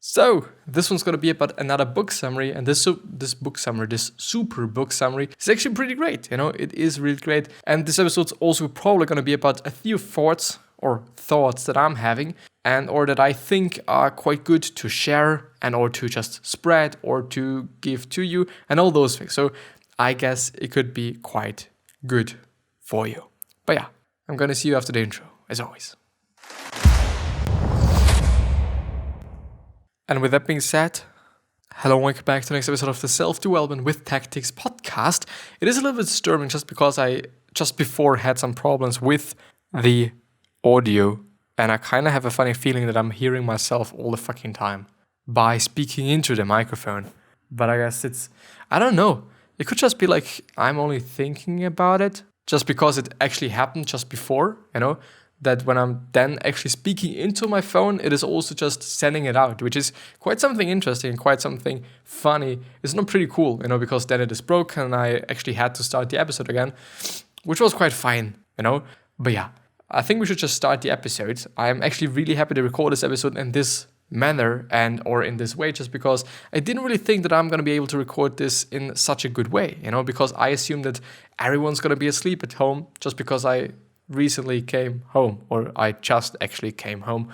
So this one's going to be about another book summary, and this super book summary is actually pretty great. It is really great. And this episode's also probably going to be about a few thoughts that I'm having or that I think are quite good to share or to just spread or to give to you and all those things. So I guess it could be quite good for you. But yeah, I'm going to see you after the intro, as always. And with that being said, hello and welcome back to the next episode of the Self-Development with Tactics podcast. It is a little bit disturbing just because I just before had some problems with the audio, and I kind of have a funny feeling that I'm hearing myself all the fucking time by speaking into the microphone. But I guess I don't know. It could just be like I'm only thinking about it just because it actually happened just before, that when I'm then actually speaking into my phone, it is also just sending it out, which is quite something interesting and quite something funny. It's not pretty cool, because then it is broken and I actually had to start the episode again, which was quite fine, But yeah, I think we should just start the episode. I'm actually really happy to record this episode in this manner or in this way, just because I didn't really think that I'm going to be able to record this in such a good way, because I assume that everyone's going to be asleep at home just because I recently came home, or I just actually came home.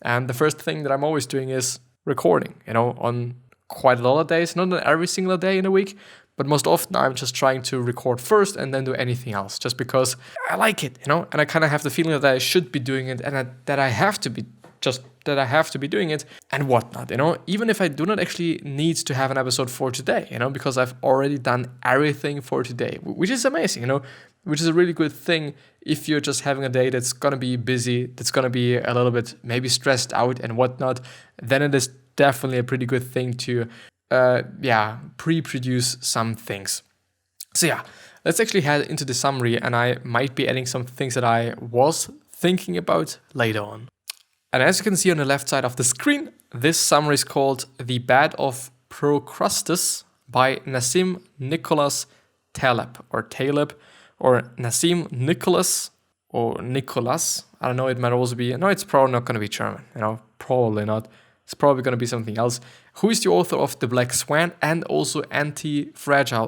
And the first thing that I'm always doing is recording, on quite a lot of days, not on every single day in a week, but most often I'm just trying to record first and then do anything else, just because I like it, and I kind of have the feeling that I should be doing it and that I have to be doing it and whatnot, even if I do not actually need to have an episode for today, because I've already done everything for today, which is amazing, which is a really good thing if you're just having a day that's going to be busy, that's going to be a little bit maybe stressed out and whatnot. Then it is definitely a pretty good thing to, pre-produce some things. So yeah, let's actually head into the summary, and I might be adding some things that I was thinking about later on. And as you can see on the left side of the screen, this summary is called The Bad of Procrustes by Nassim Nicholas Taleb, or Nassim Nicholas, or Nicholas. I don't know, it might also be, no, it's probably not going to be German, probably not. It's probably going to be something else. Who is the author of The Black Swan and also Anti-Fragile,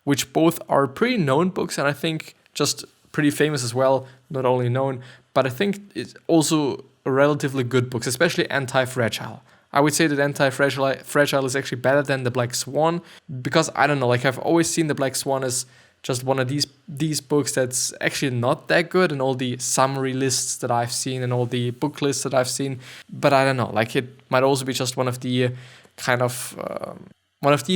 which both are pretty known books, and I think just pretty famous as well, not only known, but I think it's also relatively good books, especially Anti-Fragile. I would say that Anti-Fragile is actually better than The Black Swan, because I don't know, I've always seen The Black Swan as just one of these books that's actually not that good, and all the summary lists that I've seen and all the book lists that I've seen. But I don't know, it might also be just one of the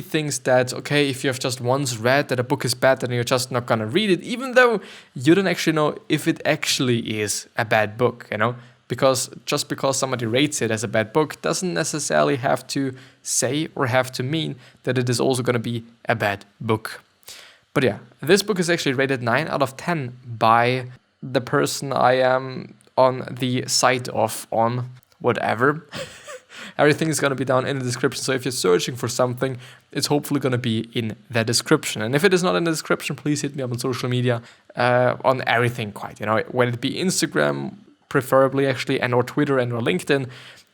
things that, okay, if you have just once read that a book is bad, then you're just not gonna read it, even though you don't actually know if it actually is a bad book, Because just because somebody rates it as a bad book doesn't necessarily have to say or have to mean that it is also going to be a bad book. But yeah, this book is actually rated 9 out of 10 by the person I am on the site of, on whatever. Everything is going to be down in the description. So if you're searching for something, it's hopefully going to be in the description. And if it is not in the description, please hit me up on social media, on everything quite, whether it be Instagram, preferably actually, and or Twitter and or LinkedIn.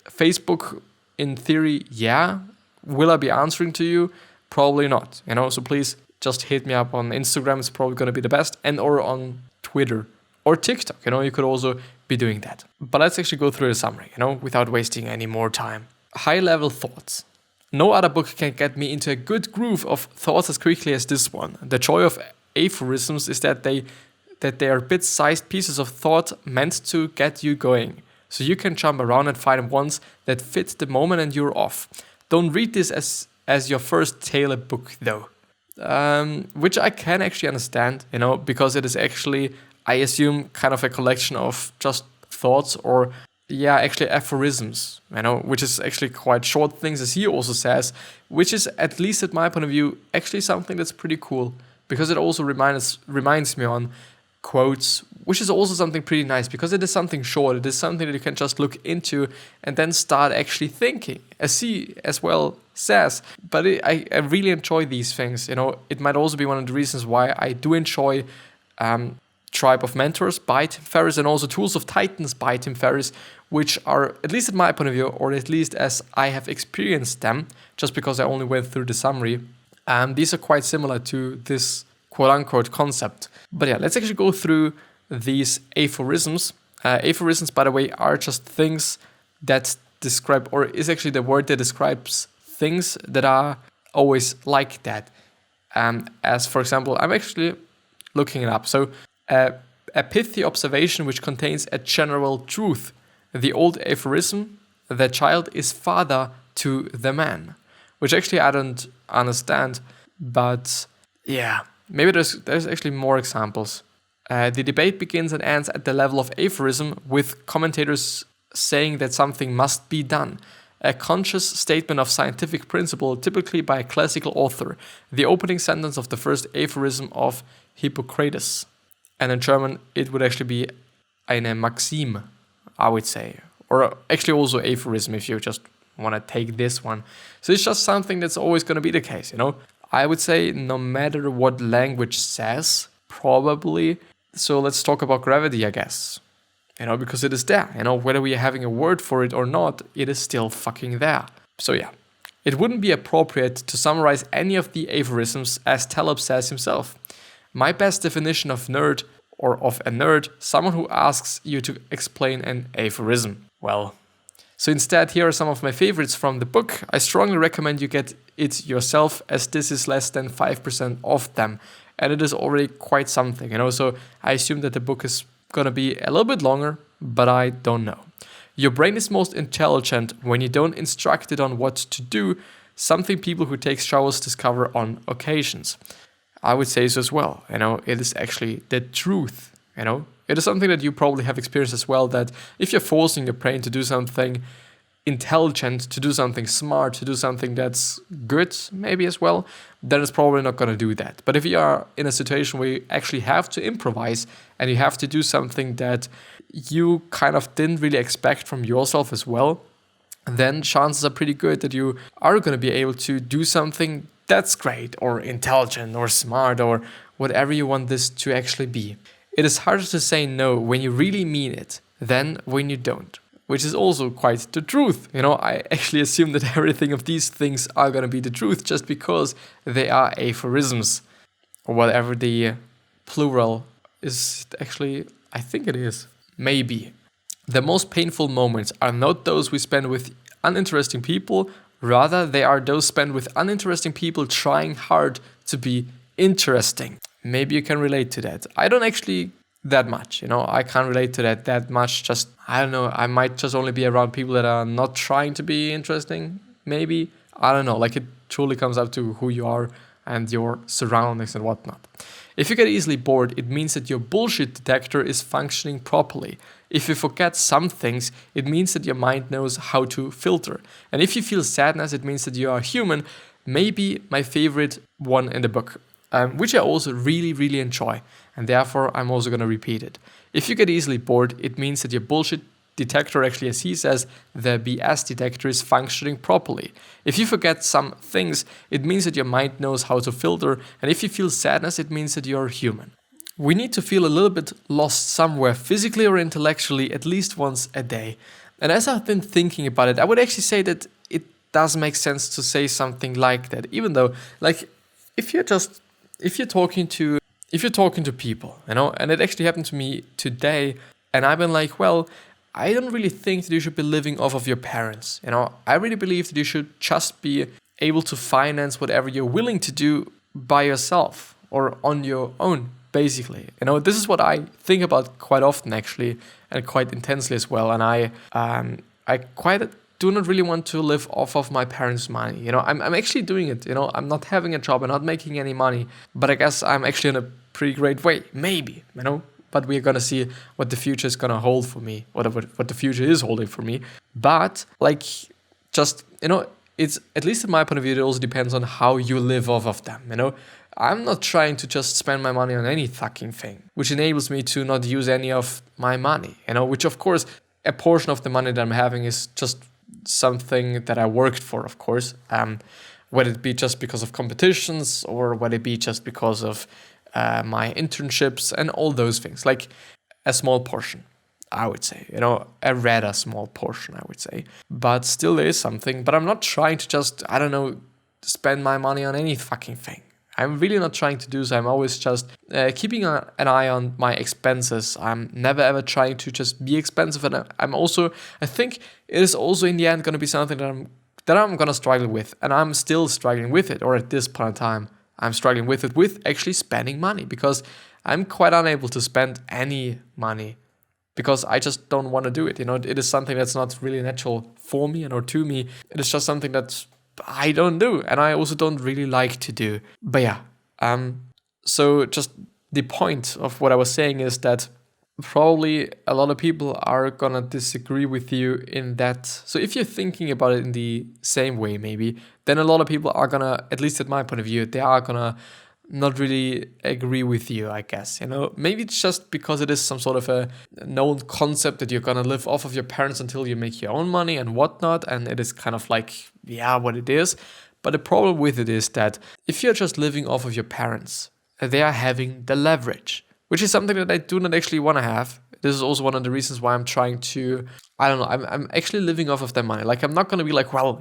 Facebook, in theory, yeah. Will I be answering to you? Probably not, so please just hit me up on Instagram. It's probably going to be the best, and or on Twitter or TikTok, you could also be doing that. But let's actually go through the summary, without wasting any more time. High-level thoughts. No other book can get me into a good groove of thoughts as quickly as this one. The joy of aphorisms is that they are bit-sized pieces of thought meant to get you going. So you can jump around and find ones that fit the moment and you're off. Don't read this as your first Taleb book though. Which I can actually understand, because it is actually, I assume, kind of a collection of just thoughts or, actually aphorisms, which is actually quite short things, as he also says, which is, at least at my point of view, actually something that's pretty cool, because it also reminds me on quotes, which is also something pretty nice, because it is something short. It is something that you can just look into and then start actually thinking, as he as well says. But I really enjoy these things. It might also be one of the reasons why I do enjoy Tribe of Mentors by Tim Ferriss, and also Tools of Titans by Tim Ferriss, which are, at least in my point of view, or at least as I have experienced them, just because I only went through the summary, these are quite similar to this quote-unquote concept. But yeah, let's actually go through these aphorisms. Aphorisms, by the way, are just things that describe, or is actually the word that describes things that are always like that. As for example, I'm actually looking it up. So a pithy observation which contains a general truth. The old aphorism, the child is father to the man, which actually I don't understand, but yeah, maybe there's actually more examples. The debate begins and ends at the level of aphorism, with commentators saying that something must be done. A conscious statement of scientific principle, typically by a classical author. The opening sentence of the first aphorism of Hippocrates. And in German, it would actually be eine Maxime, I would say. Or actually also aphorism, if you just want to take this one. So it's just something that's always going to be the case, you know? I would say no matter what language says, probably. So let's talk about gravity, I guess. You know, because it is there. You know, whether we are having a word for it or not, it is still fucking there. So yeah, it wouldn't be appropriate to summarize any of the aphorisms, as Taleb says himself. My best definition of nerd, or of a nerd, someone who asks you to explain an aphorism. Well, so instead, here are some of my favorites from the book. I strongly recommend you get it yourself, as this is less than 5% of them. And it is already quite something, you know, so I assume that the book is gonna be a little bit longer, but I don't know. Your brain is most intelligent when you don't instruct it on what to do, something people who take showers discover on occasions. I would say so as well, you know, it is actually the truth, you know. It is something that you probably have experienced as well, that if you're forcing your brain to do something intelligent, to do something smart, to do something that's good maybe as well, then it's probably not going to do that. But if you are in a situation where you actually have to improvise and you have to do something that you kind of didn't really expect from yourself as well, then chances are pretty good that you are going to be able to do something that's great or intelligent or smart or whatever you want this to actually be. It is harder to say no when you really mean it than when you don't, which is also quite the truth. You know, I actually assume that everything of these things are going to be the truth just because they are aphorisms, or whatever the plural is actually, I think it is. Maybe. The most painful moments are not those we spend with uninteresting people, rather they are those spent with uninteresting people trying hard to be interesting. Maybe you can relate to that. I don't actually that much, you know, I can't relate to that much. Just, I don't know, I might just only be around people that are not trying to be interesting, maybe. I don't know, like it truly comes up to who you are and your surroundings and whatnot. If you get easily bored, it means that your bullshit detector is functioning properly. If you forget some things, it means that your mind knows how to filter. And if you feel sadness, it means that you are human. Maybe my favorite one in the book, which I also really, really enjoy. And therefore, I'm also going to repeat it. If you get easily bored, it means that your bullshit detector, actually, as he says, the BS detector is functioning properly. If you forget some things, it means that your mind knows how to filter. And if you feel sadness, it means that you're human. We need to feel a little bit lost somewhere, physically or intellectually, at least once a day. And as I've been thinking about it, I would actually say that it does make sense to say something like that. Even though, like, if you're talking to people, you know, and it actually happened to me today, and I've been like, well, I don't really think that you should be living off of your parents, you know. I really believe that you should just be able to finance whatever you're willing to do by yourself or on your own, basically. You know, this is what I think about quite often, actually, and quite intensely as well. And I quite do not really want to live off of my parents' money. You know, I'm actually doing it. You know, I'm not having a job, I'm not making any money, but I guess I'm actually in a pretty great way, maybe, you know. But we're gonna see what the future is gonna hold for me, what the future is holding for me. But like, just, you know, it's, at least in my point of view, it also depends on how you live off of them. You know, I'm not trying to just spend my money on any fucking thing, which enables me to not use any of my money. You know, which of course, a portion of the money that I'm having is just something that I worked for, of course. Whether it be just because of competitions or whether it be just because of my internships, and all those things. Like a small portion, I would say, a rather small portion, I would say. But still there is something, but I'm not trying to just, I don't know, spend my money on any fucking thing. I'm really not trying to do so. I'm always just keeping an eye on my expenses. I'm never ever trying to just be expensive. And I think it is also in the end going to be something that I'm going to struggle with. And I'm still struggling with it, or at this point in time, I'm struggling with it, with actually spending money, because I'm quite unable to spend any money because I just don't want to do it. It is something that's not really natural for me or to me. It is just something that I don't do, and I also don't really like to do. But yeah, so just the point of what I was saying is that probably a lot of people are gonna disagree with you in that. So if you're thinking about it in the same way, maybe, then a lot of people are gonna, at least at my point of view, they are gonna not really agree with you, I guess. Maybe it's just because it is some sort of a known concept that you're gonna live off of your parents until you make your own money and whatnot, and it is kind of like, yeah, what it is. But the problem with it is that if you're just living off of your parents, they are having the leverage, which is something that I do not actually want to have. This is also one of the reasons why I'm trying to, I don't know, I'm actually living off of their money. Like, I'm not gonna be like, well,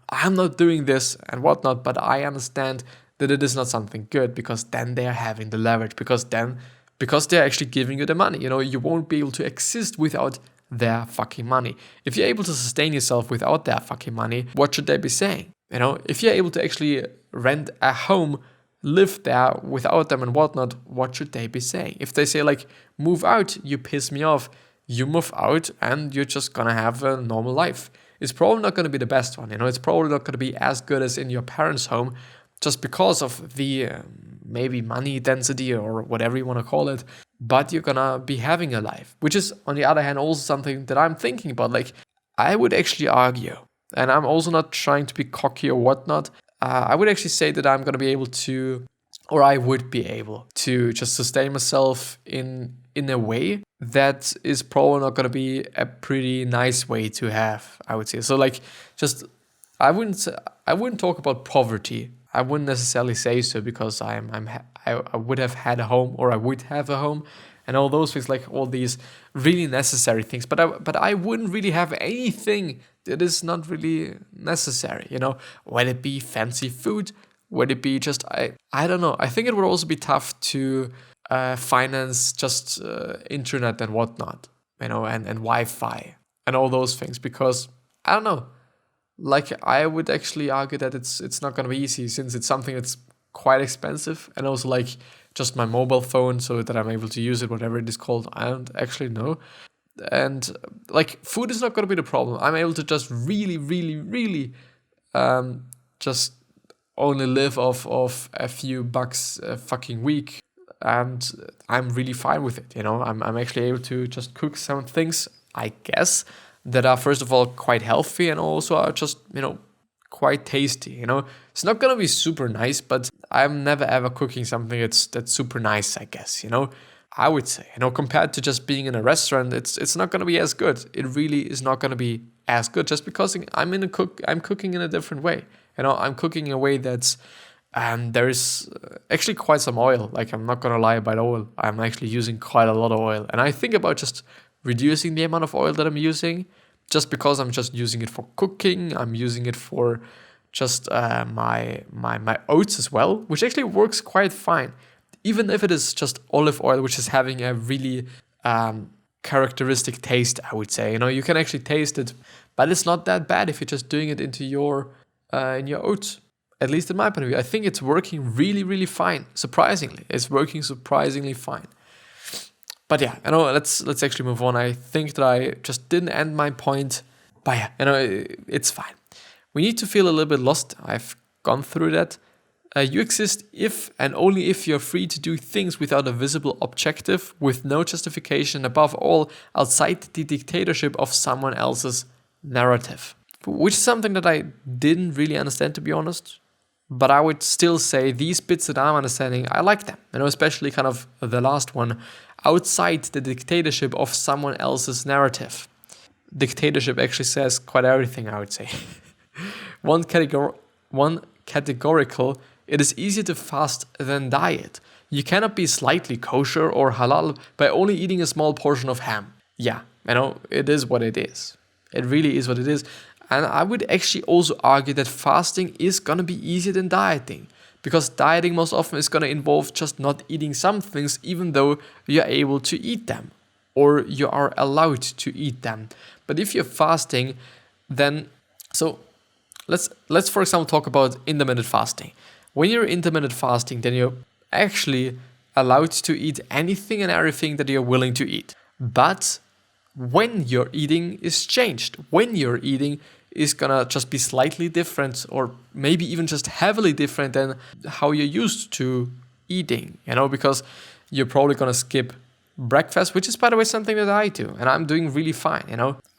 I'm not doing this and whatnot, but I understand that it is not something good, because then they are having the leverage, because they're actually giving you the money. You won't be able to exist without their fucking money. If you're able to sustain yourself without their fucking money, what should they be saying? If you're able to actually rent a home, live there without them and whatnot, what should they be saying? If they say like, move out, you piss me off, you move out and you're just gonna have a normal life. It's probably not gonna be the best one. It's probably not gonna be as good as in your parents' home, just because of the maybe money density or whatever you want to call it. But you're gonna be having a life, which is, on the other hand, also something that I'm thinking about. Like, I would actually argue, and I'm also not trying to be cocky or whatnot, I would actually say that I'm gonna be able to, or I would be able to just sustain myself in a way that is probably not gonna be a pretty nice way to have, I would say. So like, just, I wouldn't talk about poverty. I wouldn't necessarily say so, because I would have had a home, or I would have a home, and all those things, like all these really necessary things. But I wouldn't really have anything that is not really necessary. Whether it be fancy food, whether it be just I don't know. I think it would also be tough to finance just internet and whatnot, and Wi-Fi and all those things, because I don't know. Like, I would actually argue that it's not going to be easy, since it's something that's quite expensive, and also like just my mobile phone, so that I'm able to use it, whatever it is called, I don't actually know. And like, food is not going to be the problem. I'm able to just really, really, really just only live off of a few bucks a fucking week, and I'm really fine with it. I'm actually able to just cook some things, I guess, that are, first of all, quite healthy, and also are just, quite tasty. It's not gonna be super nice, but I'm never ever cooking something that's super nice, I guess. I would say, compared to just being in a restaurant, it's not gonna be as good. It really is not gonna be as good, just because I'm cooking in a different way. I'm cooking in a way that's there is actually quite some oil. Like, I'm not gonna lie about oil. I'm actually using quite a lot of oil, and I think about just reducing the amount of oil that I'm using, just because I'm just using it for cooking. I'm using it for just my oats as well, which actually works quite fine, even if it is just olive oil, which is having a really characteristic taste, I would say. You can actually taste it, but it's not that bad if you're just doing it into your in your oats. At least in my point of view, I think it's working really, really fine. Surprisingly, it's working surprisingly fine. But yeah, let's actually move on. I think that I just didn't end my point. But yeah, it's fine. We need to feel a little bit lost. I've gone through that. You exist if and only if you're free to do things without a visible objective, with no justification, above all, outside the dictatorship of someone else's narrative. Which is something that I didn't really understand, to be honest. But I would still say these bits that I'm understanding, I like them. Especially kind of the last one. Outside the dictatorship of someone else's narrative. Dictatorship actually says quite everything, I would say. One categorical, it is easier to fast than diet. You cannot be slightly kosher or halal by only eating a small portion of ham. Yeah, it is what it is. It really is what it is. And I would actually also argue that fasting is gonna be easier than dieting. Because dieting most often is gonna involve just not eating some things even though you're able to eat them. Or you are allowed to eat them. But if you're fasting, then let's for example talk about intermittent fasting. When you're intermittent fasting, then you're actually allowed to eat anything and everything that you're willing to eat. But when your eating is changed, when you're eating is gonna just be slightly different, or maybe even just heavily different than how you're used to eating, because you're probably gonna skip breakfast, which is, by the way, something that I do, and I'm doing really fine.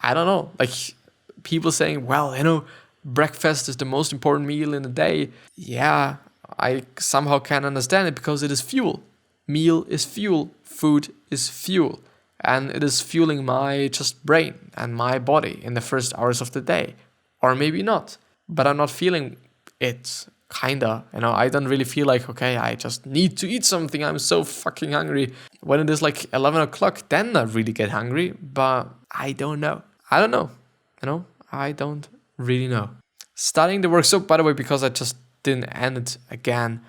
I don't know, like people saying, well, breakfast is the most important meal in the day. Yeah, I somehow can understand it because it is fuel. Meal is fuel, food is fuel, and it is fueling my just brain and my body in the first hours of the day, or maybe not, but I'm not feeling it. Kinda, I don't really feel like, okay, I just need to eat something. I'm so fucking hungry. When it is like 11 o'clock, then I really get hungry, but I don't know. I don't really know. Studying the work. So, by the way, because I just didn't end it again,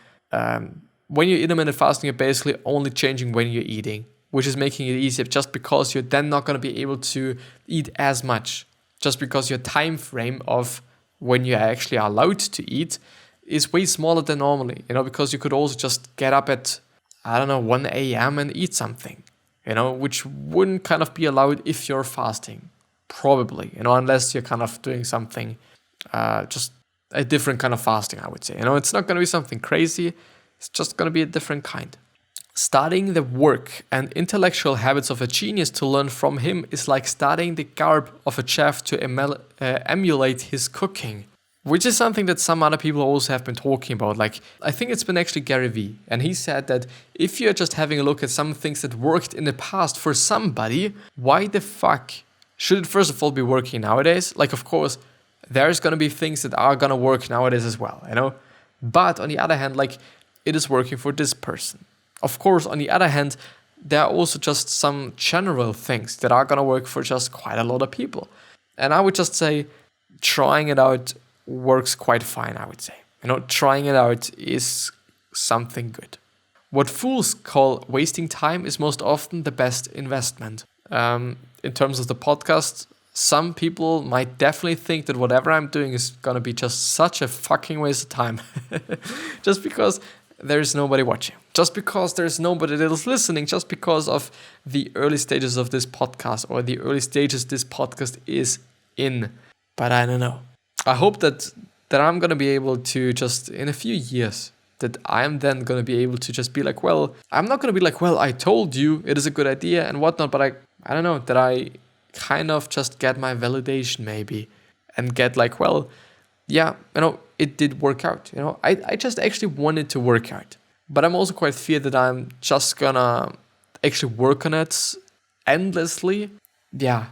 when you're intermittent fasting, you're basically only changing when you're eating, which is making it easier just because you're then not going to be able to eat as much, just because your time frame of when you actually are allowed to eat is way smaller than normally, because you could also just get up at, 1 a.m. and eat something, which wouldn't kind of be allowed if you're fasting, probably, unless you're kind of doing something, just a different kind of fasting, I would say. It's not going to be something crazy. It's just going to be a different kind. Studying the work and intellectual habits of a genius to learn from him is like studying the garb of a chef to emulate his cooking. Which is something that some other people also have been talking about. Like, I think it's been actually Gary Vee. And he said that if you're just having a look at some things that worked in the past for somebody, why the fuck should it first of all be working nowadays? Like, of course, there's going to be things that are going to work nowadays as well, But on the other hand, like, it is working for this person. Of course, on the other hand, there are also just some general things that are going to work for just quite a lot of people. And I would just say trying it out works quite fine, I would say. Trying it out is something good. What fools call wasting time is most often the best investment. In terms of the podcast, some people might definitely think that whatever I'm doing is gonna be just such a fucking waste of time. Just because there's nobody watching. Just because there's nobody that is listening. Just because of the early stages of this podcast, or the early stages this podcast is in. But I don't know. I hope that I'm going to be able to just, in a few years, that I'm then going to be able to just be like, well, I'm not going to be like, well, I told you it is a good idea and whatnot, but I don't know, that I kind of just get my validation maybe and get like, well, yeah, it did work out. I just actually wanted to work out, but I'm also quite feared that I'm just going to actually work on it endlessly. Yeah,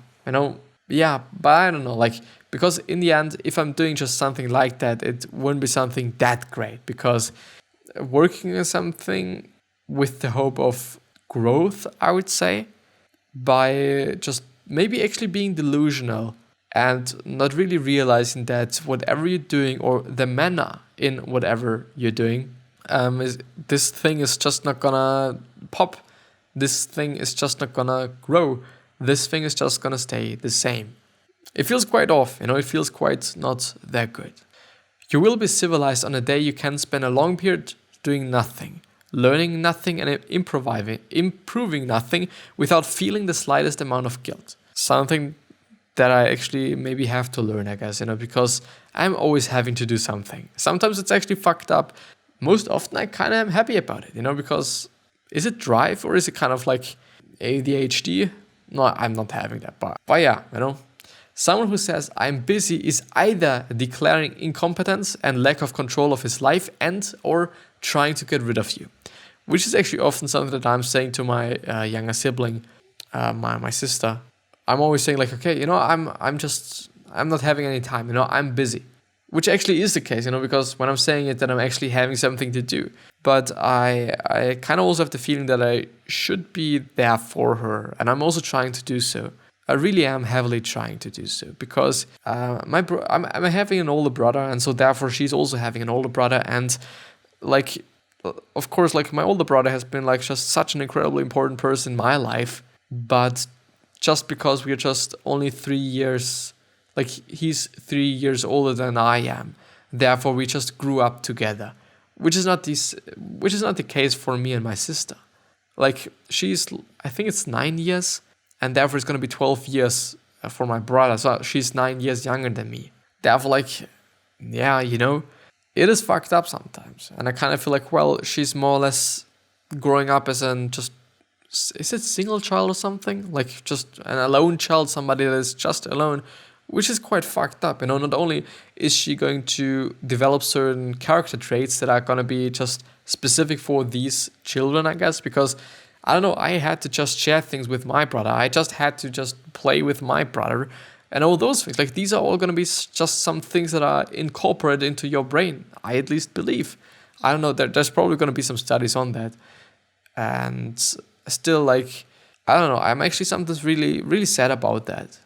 yeah, but I don't know, like, because in the end, if I'm doing just something like that, it wouldn't be something that great, because working on something with the hope of growth, I would say, by just maybe actually being delusional and not really realizing that whatever you're doing, or the manner in whatever you're doing, this thing is just not gonna pop. This thing is just not gonna grow. This thing is just gonna stay the same. It feels quite off, it feels quite not that good. You will be civilized on a day you can spend a long period doing nothing, learning nothing, and improving nothing without feeling the slightest amount of guilt. Something that I actually maybe have to learn, I guess, because I'm always having to do something. Sometimes it's actually fucked up. Most often I kind of am happy about it, because is it drive or is it kind of like ADHD? No, I'm not having that, but yeah, Someone who says I'm busy is either declaring incompetence and lack of control of his life, and or trying to get rid of you, which is actually often something that I'm saying to my younger sibling, my sister. I'm always saying like, okay, I'm not having any time, I'm busy. which actually is the case, because when I'm saying it, then I'm actually having something to do. But I kind of also have the feeling that I should be there for her, and I'm also trying to do so. I really am heavily trying to do so, because I'm having an older brother, and so therefore she's also having an older brother, and like, of course, like, my older brother has been like just such an incredibly important person in my life, but just because we are just only 3 years, like, he's 3 years older than I am, therefore we just grew up together, which is not the case for me and my sister. Like, I think it's 9 years, and therefore it's gonna be 12 years for my brother. So she's 9 years younger than me. Therefore, like, yeah, it is fucked up sometimes, and I kind of feel like, well, she's more or less growing up as is it single child or something? Like, just an alone child, somebody that is just alone, which is quite fucked up. Not only is she going to develop certain character traits that are gonna be just specific for these children, I guess, because I don't know, I had to just share things with my brother. I just had to just play with my brother and all those things. Like, these are all gonna be just some things that are incorporated into your brain. I at least believe. I don't know, there's probably gonna be some studies on that. And still, like, I don't know, I'm actually sometimes really, really sad about that.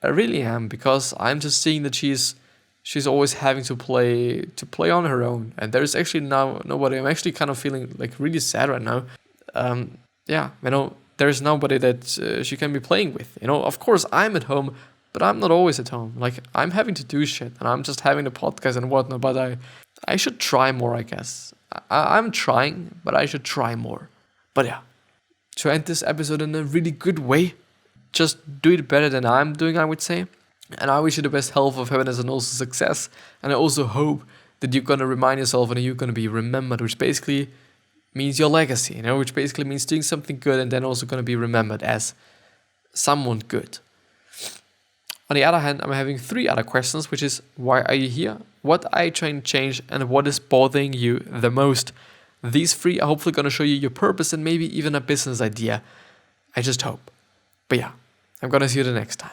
I really am, because I'm just seeing that she's always having to play on her own, and there's actually now nobody. I'm actually kind of feeling like really sad right now. Yeah, there's nobody that she can be playing with. Of course I'm at home, but I'm not always at home. Like, I'm having to do shit, and I'm just having a podcast and whatnot. But I should try more, I guess. I'm trying, but I should try more. But yeah, to end this episode in a really good way, just do it better than I'm doing, I would say. And I wish you the best health of happiness and also success. And I also hope that you're going to remind yourself and you're going to be remembered, which basically means your legacy, which basically means doing something good and then also going to be remembered as someone good. On the other hand, I'm having 3 other questions, which is, why are you here? What are you trying to change? And what is bothering you the most? These 3 are hopefully going to show you your purpose and maybe even a business idea. I just hope. But yeah, I'm going to see you the next time.